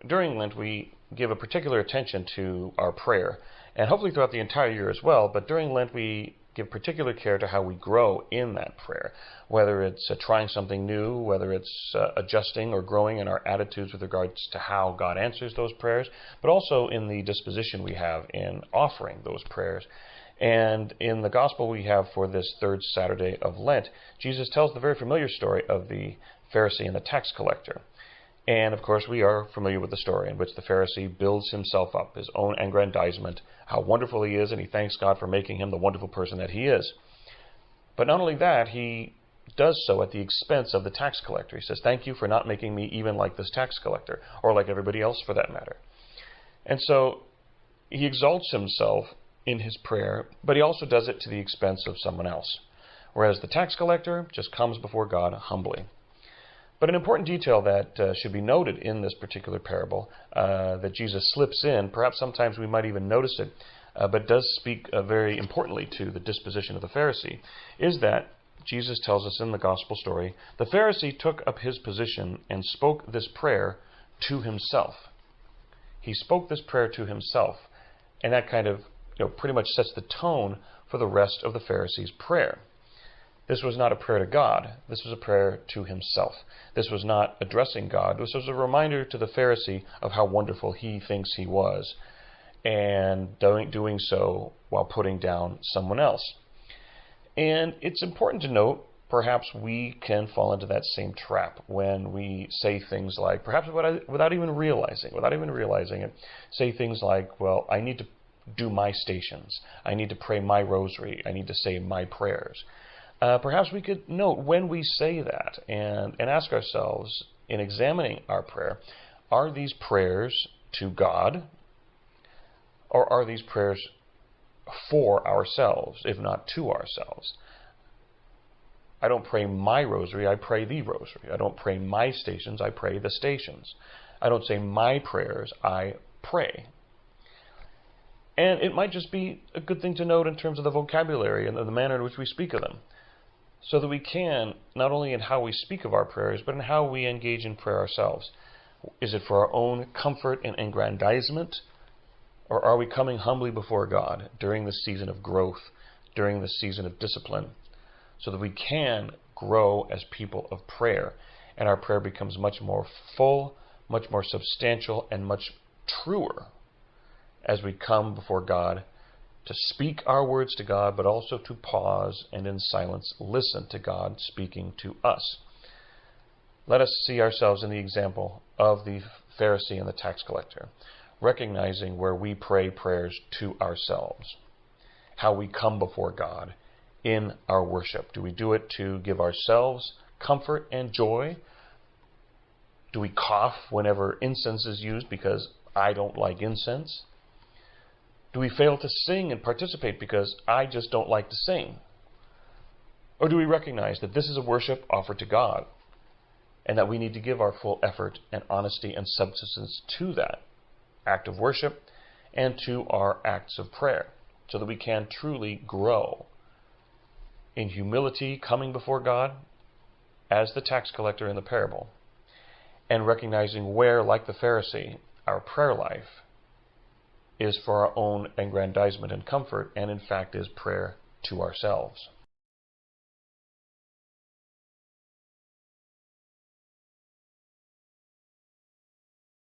during Lent we give a particular attention to our prayer, and hopefully throughout the entire year as well, but during Lent we give particular care to how we grow in that prayer, whether it's trying something new, whether it's adjusting or growing in our attitudes with regards to how God answers those prayers, but also in the disposition we have in offering those prayers. And in the gospel we have for this third Saturday of Lent, Jesus tells the very familiar story of the Pharisee and the tax collector. And of course we are familiar with the story in which the Pharisee builds himself up, his own aggrandizement, how wonderful he is, and he thanks God for making him the wonderful person that he is. But not only that, he does so at the expense of the tax collector. He says, "Thank you for not making me even like this tax collector," or like everybody else for that matter. And so he exalts himself in his prayer, but he also does it to the expense of someone else, whereas the tax collector just comes before God humbly. But an important detail that should be noted in this particular parable that Jesus slips in, perhaps sometimes we might even notice it, but does speak very importantly to the disposition of the Pharisee, is that Jesus tells us in the gospel story, the Pharisee took up his position and spoke this prayer to himself. He spoke this prayer to himself, and that kind of pretty much sets the tone for the rest of the Pharisee's prayer. This was not a prayer to God. This was a prayer to himself. This was not addressing God. This was a reminder to the Pharisee of how wonderful he thinks he was, and doing so while putting down someone else. And it's important to note, perhaps we can fall into that same trap when we say things like, perhaps without even realizing it, say things like, well, I need to do my stations. I need to pray my rosary. I need to say my prayers. Perhaps we could note when we say that and ask ourselves, in examining our prayer, are these prayers to God, or are these prayers for ourselves, if not to ourselves? I don't pray my rosary, I pray the rosary. I don't pray my stations, I pray the stations. I don't say my prayers, I pray. And it might just be a good thing to note in terms of the vocabulary and the manner in which we speak of them, so that we can, not only in how we speak of our prayers, but in how we engage in prayer ourselves. Is it for our own comfort and aggrandizement, or are we coming humbly before God during this season of growth, during this season of discipline, so that we can grow as people of prayer, and our prayer becomes much more full, much more substantial, and much truer as we come before God to speak our words to God, but also to pause and in silence listen to God speaking to us. Let us see ourselves in the example of the Pharisee and the tax collector, recognizing where we pray prayers to ourselves, how we come before God in our worship. Do we do it to give ourselves comfort and joy? Do we cough whenever incense is used because I don't like incense? Do we fail to sing and participate because I just don't like to sing? Or do we recognize that this is a worship offered to God, and that we need to give our full effort and honesty and substance to that act of worship and to our acts of prayer, so that we can truly grow in humility, coming before God as the tax collector in the parable, and recognizing where, like the Pharisee, our prayer life is for our own aggrandizement and comfort, and in fact is prayer to ourselves.